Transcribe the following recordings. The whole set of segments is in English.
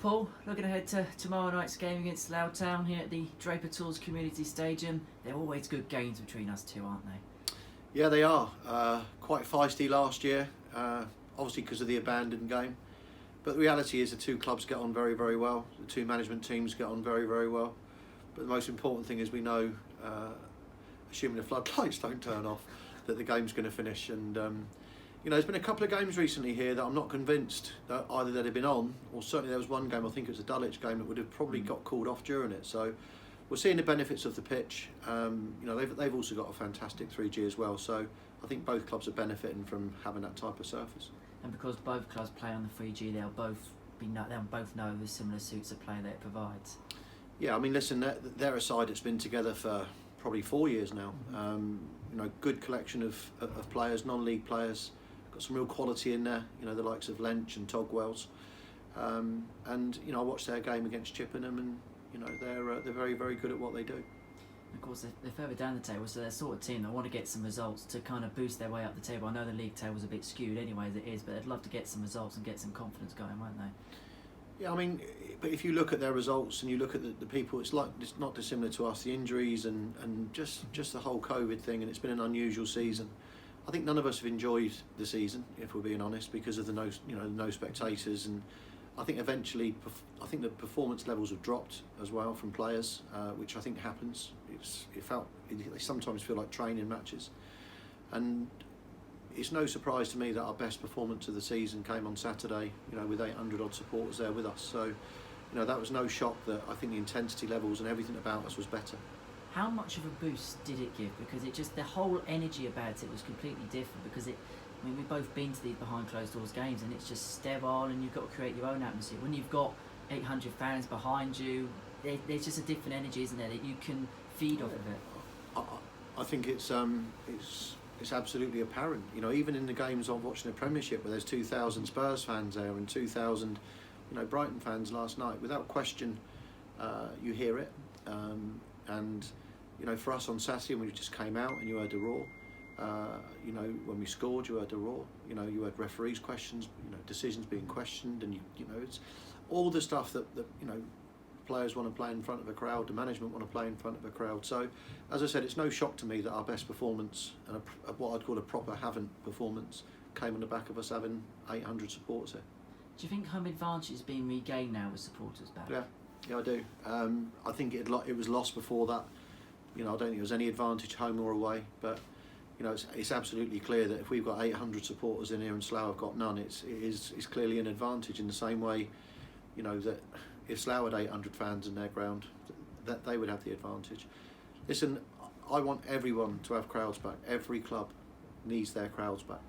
Paul, looking ahead to tomorrow night's game against Slough Town here at the Draper Tools Community Stadium. They're always good games between us two, aren't they? Yeah, they are. Quite feisty last year, obviously because of the abandoned game. But the reality is the two clubs get on very, very well. The two management teams get on very, very well. But the most important thing is we know, assuming the floodlights don't turn off, that the game's going to finish. And there's been a couple of games recently here that I'm not convinced that either they'd have been on, or certainly there was one game, I think it was a Dulwich game, that would have probably got called off during it. So we're seeing the benefits of the pitch. They've also got a fantastic 3G as well. So I think both clubs are benefiting from having that type of surface. And because both clubs play on the 3G, they'll both know the similar suits of play that it provides. Yeah, I mean, listen, they're a side that's been together for probably 4 years now. Good collection of players, non-league players. Got some real quality in there, the likes of Lench and Togwells. I watched their game against Chippenham, and they're very, very good at what they do. Of course, they're further down the table, so they're the sort of team that want to get some results to kind of boost their way up the table. I know the league table's a bit skewed anyway as it is, but they'd love to get some results and get some confidence going, won't they? Yeah, I mean, but if you look at their results and you look at the people, it's not dissimilar to us. The injuries and just the whole COVID thing, and it's been an unusual season. I think none of us have enjoyed the season, if we're being honest, because of the no spectators, and I think eventually the performance levels have dropped as well from players, which I think happens. They sometimes feel like training matches, and it's no surprise to me that our best performance of the season came on Saturday, with 800 odd supporters there with us. So, that was no shock. That I think the intensity levels and everything about us was better. How much of a boost did it give? Because the whole energy about it was completely different. Because we've both been to these behind closed doors games, and it's just sterile, and you've got to create your own atmosphere. When you've got 800 fans behind you, there's just a different energy, isn't there, that you can feed off of it. I think it's absolutely apparent. Even in the games I'm watching the Premiership, where there's 2,000 Spurs fans there and 2,000, Brighton fans last night, without question, you hear it. And for us on Saturday, when we just came out and you heard the roar, when we scored, you heard the roar. You heard referees' questions, decisions being questioned, and it's all the stuff that players want to play in front of a crowd, the management want to play in front of a crowd. So, as I said, it's no shock to me that our best performance, and what I'd call a proper Havant performance, came on the back of us having 800 supporters here. Do you think home advantage is being regained now with supporters back? Yeah, I do. I think it was lost before that. I don't think there was any advantage home or away, but it's absolutely clear that if we've got 800 supporters in here and Slough have got none, it's clearly an advantage, in the same way, that if Slough had 800 fans in their ground, that they would have the advantage. Listen, I want everyone to have crowds back. Every club needs their crowds back,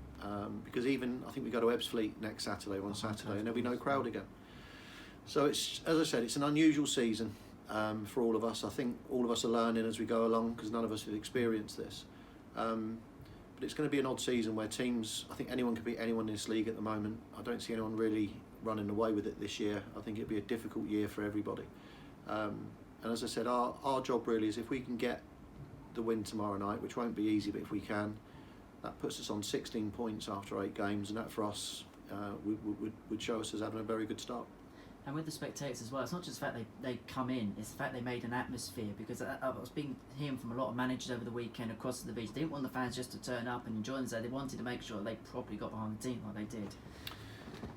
because even I think we go to Ebbsfleet next Saturday, and there'll be no crowd again. So it's, as I said, it's an unusual season for all of us. I think all of us are learning as we go along, because none of us have experienced this. But it's going to be an odd season where teams, I think anyone can beat anyone in this league at the moment. I don't see anyone really running away with it this year. I think it'll be a difficult year for everybody. And as I said, our job really is, if we can get the win tomorrow night, which won't be easy, but if we can, that puts us on 16 points after 8 games, and that for us would show us as having a very good start. And with the spectators as well, it's not just the fact they come in, it's the fact they made an atmosphere, because I was hearing from a lot of managers over the weekend across the beach. They didn't want the fans just to turn up and enjoy themselves. They wanted to make sure they properly got behind the team like they did.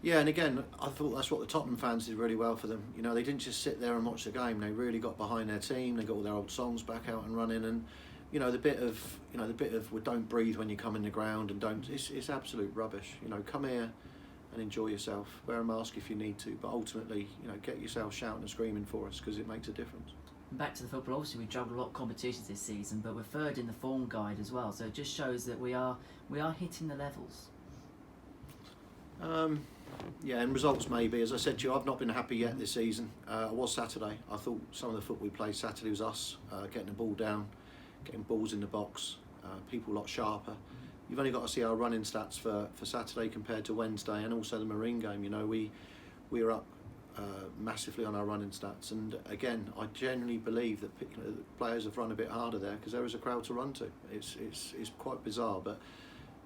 Yeah, and again, I thought that's what the Tottenham fans did really well for them. They didn't just sit there and watch the game. They really got behind their team. They got all their old songs back out and running, and the bit of well, don't breathe when you come in the ground, and it's absolute rubbish. Come here and enjoy yourself. Wear a mask if you need to, but ultimately, get yourself shouting and screaming for us, because it makes a difference. And back to the football, obviously we've juggled a lot of competitions this season, but we're third in the form guide as well, so it just shows that we are hitting the levels. Yeah, and results maybe. As I said to you, I've not been happy yet this season. I was Saturday. I thought some of the football we played Saturday was us getting the ball down, getting balls in the box, people a lot sharper. You've only got to see our running stats for Saturday compared to Wednesday, and also the Marine game. We were up massively on our running stats, and again, I genuinely believe that players have run a bit harder there because there was a crowd to run to. It's quite bizarre, but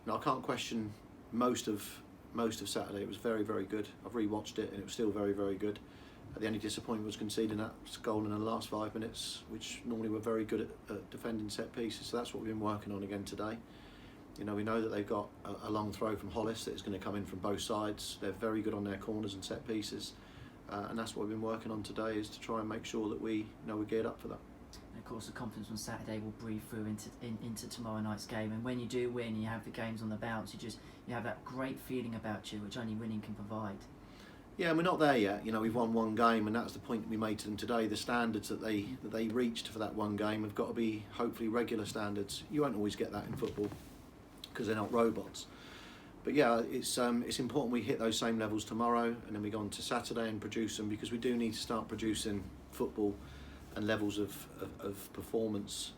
I can't question most of Saturday. It was very, very good. I've rewatched it, and it was still very, very good. The only disappointment was conceding that goal in the last 5 minutes, which normally we're very good at defending set pieces. So that's what we've been working on again today. You know, we know that they've got a long throw from Hollis that is going to come in from both sides. They're very good on their corners and set pieces, and that's what we've been working on today, is to try and make sure that we're geared up for that. And of course, the confidence on Saturday will breathe through into tomorrow night's game. And when you do win, you have the games on the bounce. You have that great feeling about you, which only winning can provide. Yeah, and we're not there yet. You know, we've won one game, and that's the point that we made to them today. The standards that they reached for that one game have got to be hopefully regular standards. You won't always get that in football because they're not robots. But yeah, it's important we hit those same levels tomorrow, and then we go on to Saturday and produce them, because we do need to start producing football and levels of performance,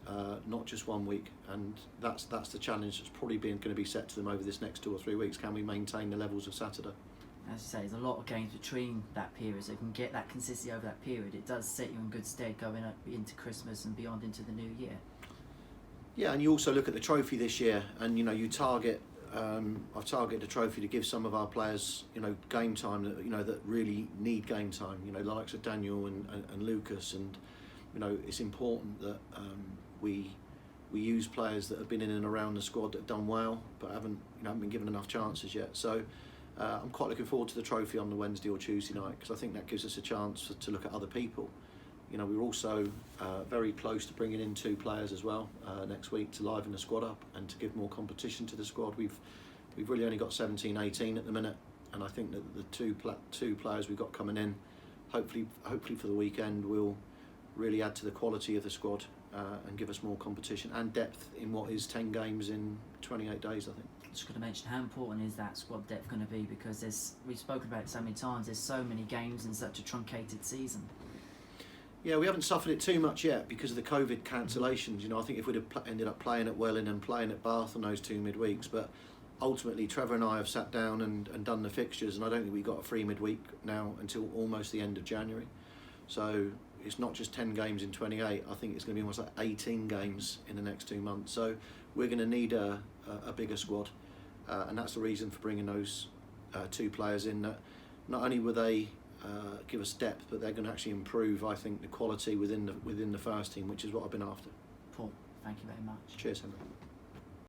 not just 1 week. And that's the challenge that's probably going to be set to them over this next 2 or 3 weeks. Can we maintain the levels of Saturday? As you say, there's a lot of games between that period, so if you can get that consistency over that period, it does set you in good stead going up into Christmas and beyond into the new year. Yeah, and you also look at the trophy this year, and you target. I've targeted a trophy to give some of our players, game time that really need game time. The likes of Daniel and Lucas, and it's important that we use players that have been in and around the squad that have done well, but haven't been given enough chances yet. So. I'm quite looking forward to the trophy on the Wednesday or Tuesday night, because I think that gives us a chance to look at other people. We're also very close to bringing in 2 players as well next week to liven the squad up and to give more competition to the squad. We've really only got 17, 18 at the minute, and I think that the two players we've got coming in, hopefully for the weekend, will really add to the quality of the squad and give us more competition and depth in what is 10 games in 28 days, I think. Just going to mention, how important is that squad depth going to be, because we've spoken about it so many times, there's so many games in such a truncated season. Yeah, we haven't suffered it too much yet because of the COVID cancellations. I think if we'd have ended up playing at Welling and playing at Bath on those 2 midweeks, but ultimately Trevor and I have sat down and done the fixtures, and I don't think we've got a free midweek now until almost the end of January. So it's not just 10 games in 28, I think it's going to be almost like 18 games in the next 2 months. So we're going to need a bigger squad, and that's the reason for bringing those 2 players in. That not only will they give us depth, but they're going to actually improve, I think, the quality within the first team, which is what I've been after. Paul, thank you very much. Cheers, Henry.